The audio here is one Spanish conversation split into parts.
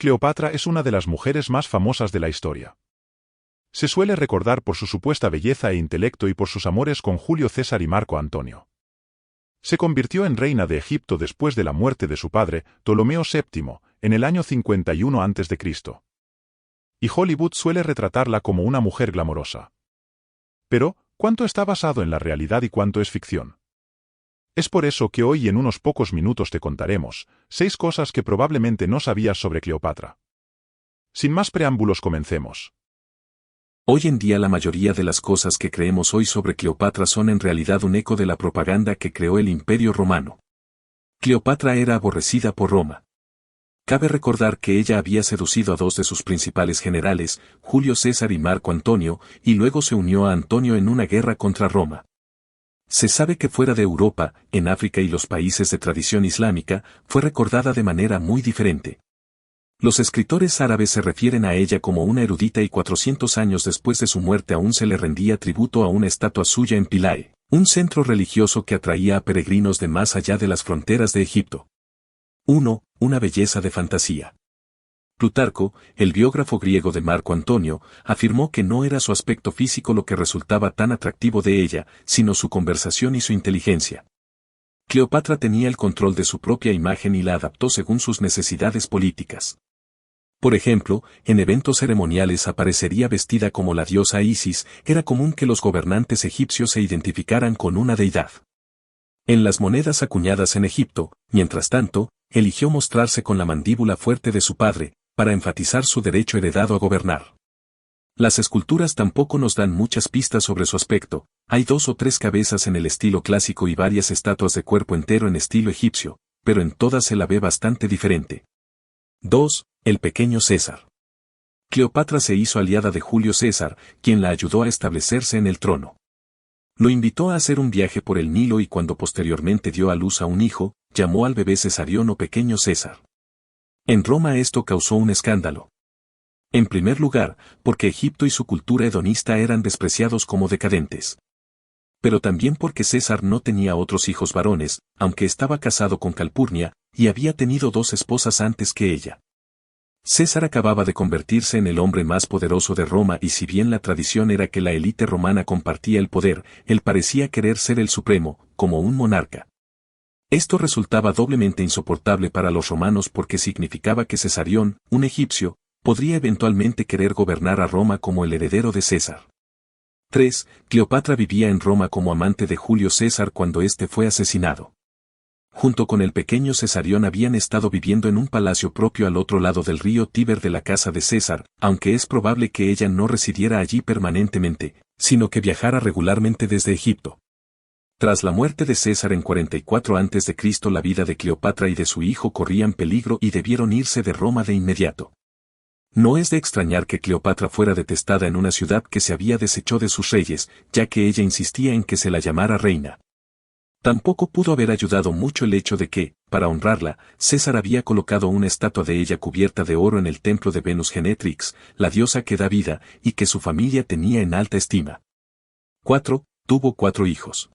Cleopatra es una de las mujeres más famosas de la historia. Se suele recordar por su supuesta belleza e intelecto y por sus amores con Julio César y Marco Antonio. Se convirtió en reina de Egipto después de la muerte de su padre, Ptolomeo VII, en el año 51 a.C. Y Hollywood suele retratarla como una mujer glamorosa. Pero, ¿cuánto está basado en la realidad y cuánto es ficción? Es por eso que hoy en unos pocos minutos te contaremos 6 cosas que probablemente no sabías sobre Cleopatra. Sin más preámbulos, comencemos. Hoy en día la mayoría de las cosas que creemos hoy sobre Cleopatra son en realidad un eco de la propaganda que creó el Imperio Romano. Cleopatra era aborrecida por Roma. Cabe recordar que ella había seducido a 2 de sus principales generales, Julio César y Marco Antonio, y luego se unió a Antonio en una guerra contra Roma. Se sabe que fuera de Europa, en África y los países de tradición islámica, fue recordada de manera muy diferente. Los escritores árabes se refieren a ella como una erudita y 400 años después de su muerte aún se le rendía tributo a una estatua suya en Pilae, un centro religioso que atraía a peregrinos de más allá de las fronteras de Egipto. 1. Una belleza de fantasía. Plutarco, el biógrafo griego de Marco Antonio, afirmó que no era su aspecto físico lo que resultaba tan atractivo de ella, sino su conversación y su inteligencia. Cleopatra tenía el control de su propia imagen y la adaptó según sus necesidades políticas. Por ejemplo, en eventos ceremoniales aparecería vestida como la diosa Isis, era común que los gobernantes egipcios se identificaran con una deidad. En las monedas acuñadas en Egipto, mientras tanto, eligió mostrarse con la mandíbula fuerte de su padre, para enfatizar su derecho heredado a gobernar. Las esculturas tampoco nos dan muchas pistas sobre su aspecto, hay 2 o 3 cabezas en el estilo clásico y varias estatuas de cuerpo entero en estilo egipcio, pero en todas se la ve bastante diferente. 2. El pequeño César. Cleopatra se hizo aliada de Julio César, quien la ayudó a establecerse en el trono. Lo invitó a hacer un viaje por el Nilo y cuando posteriormente dio a luz a un hijo, llamó al bebé Cesarión o pequeño César. En Roma esto causó un escándalo. En primer lugar, porque Egipto y su cultura hedonista eran despreciados como decadentes. Pero también porque César no tenía otros hijos varones, aunque estaba casado con Calpurnia, y había tenido 2 esposas antes que ella. César acababa de convertirse en el hombre más poderoso de Roma y si bien la tradición era que la élite romana compartía el poder, él parecía querer ser el supremo, como un monarca. Esto resultaba doblemente insoportable para los romanos porque significaba que Cesarión, un egipcio, podría eventualmente querer gobernar a Roma como el heredero de César. 3. Cleopatra vivía en Roma como amante de Julio César cuando éste fue asesinado. Junto con el pequeño Cesarión habían estado viviendo en un palacio propio al otro lado del río Tíber de la casa de César, aunque es probable que ella no residiera allí permanentemente, sino que viajara regularmente desde Egipto. Tras la muerte de César en 44 a.C. la vida de Cleopatra y de su hijo corrían peligro y debieron irse de Roma de inmediato. No es de extrañar que Cleopatra fuera detestada en una ciudad que se había deshecho de sus reyes, ya que ella insistía en que se la llamara reina. Tampoco pudo haber ayudado mucho el hecho de que, para honrarla, César había colocado una estatua de ella cubierta de oro en el templo de Venus Genetrix, la diosa que da vida, y que su familia tenía en alta estima. 4. Tuvo 4 hijos.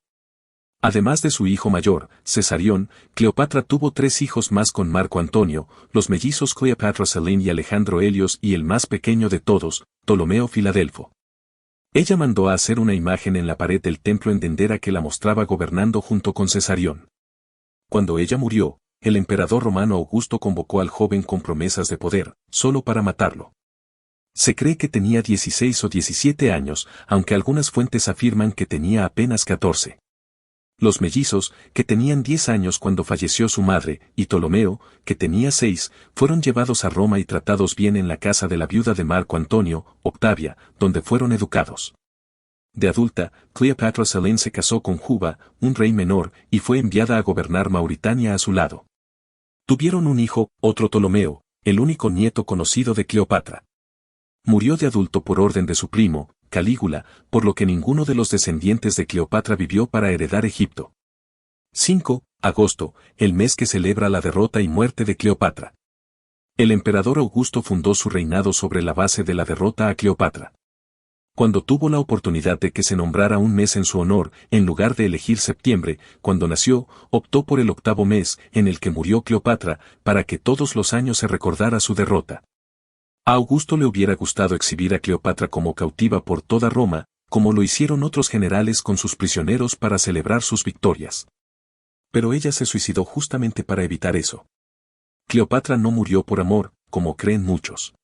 Además de su hijo mayor, Cesarión, Cleopatra tuvo 3 hijos más con Marco Antonio, los mellizos Cleopatra Selene y Alejandro Helios y el más pequeño de todos, Ptolomeo Filadelfo. Ella mandó a hacer una imagen en la pared del templo en Dendera que la mostraba gobernando junto con Cesarión. Cuando ella murió, el emperador romano Augusto convocó al joven con promesas de poder, solo para matarlo. Se cree que tenía 16 o 17 años, aunque algunas fuentes afirman que tenía apenas 14. Los mellizos, que tenían 10 años cuando falleció su madre, y Ptolomeo, que tenía 6, fueron llevados a Roma y tratados bien en la casa de la viuda de Marco Antonio, Octavia, donde fueron educados. De adulta, Cleopatra Selene se casó con Juba, un rey menor, y fue enviada a gobernar Mauritania a su lado. Tuvieron un hijo, otro Ptolomeo, el único nieto conocido de Cleopatra. Murió de adulto por orden de su primo, Calígula, por lo que ninguno de los descendientes de Cleopatra vivió para heredar Egipto. 5. Agosto, el mes que celebra la derrota y muerte de Cleopatra. El emperador Augusto fundó su reinado sobre la base de la derrota a Cleopatra. Cuando tuvo la oportunidad de que se nombrara un mes en su honor, en lugar de elegir septiembre, cuando nació, optó por el 8º mes, en el que murió Cleopatra, para que todos los años se recordara su derrota. A Augusto le hubiera gustado exhibir a Cleopatra como cautiva por toda Roma, como lo hicieron otros generales con sus prisioneros para celebrar sus victorias. Pero ella se suicidó justamente para evitar eso. Cleopatra no murió por amor, como creen muchos.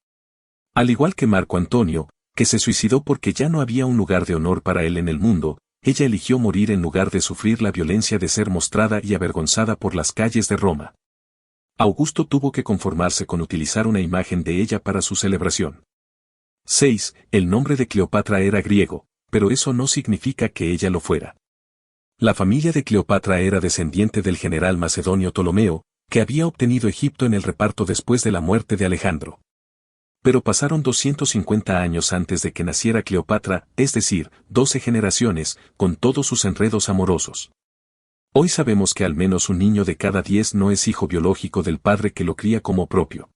Al igual que Marco Antonio, que se suicidó porque ya no había un lugar de honor para él en el mundo, ella eligió morir en lugar de sufrir la violencia de ser mostrada y avergonzada por las calles de Roma. Augusto tuvo que conformarse con utilizar una imagen de ella para su celebración. 6. El nombre de Cleopatra era griego, pero eso no significa que ella lo fuera. La familia de Cleopatra era descendiente del general macedonio Ptolomeo, que había obtenido Egipto en el reparto después de la muerte de Alejandro. Pero pasaron 250 años antes de que naciera Cleopatra, es decir, 12 generaciones, con todos sus enredos amorosos. Hoy sabemos que al menos un niño de cada 10 no es hijo biológico del padre que lo cría como propio.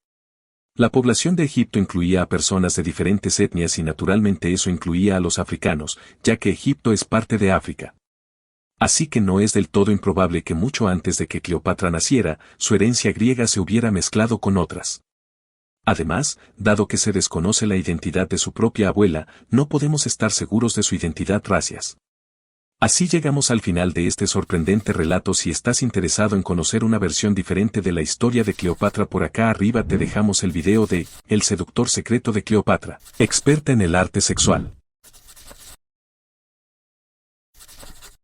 La población de Egipto incluía a personas de diferentes etnias y naturalmente eso incluía a los africanos, ya que Egipto es parte de África. Así que no es del todo improbable que mucho antes de que Cleopatra naciera, su herencia griega se hubiera mezclado con otras. Además, dado que se desconoce la identidad de su propia abuela, no podemos estar seguros de su identidad racias. Así llegamos al final de este sorprendente relato. Si estás interesado en conocer una versión diferente de la historia de Cleopatra, por acá arriba te dejamos el video de El seductor secreto de Cleopatra, experta en el arte sexual.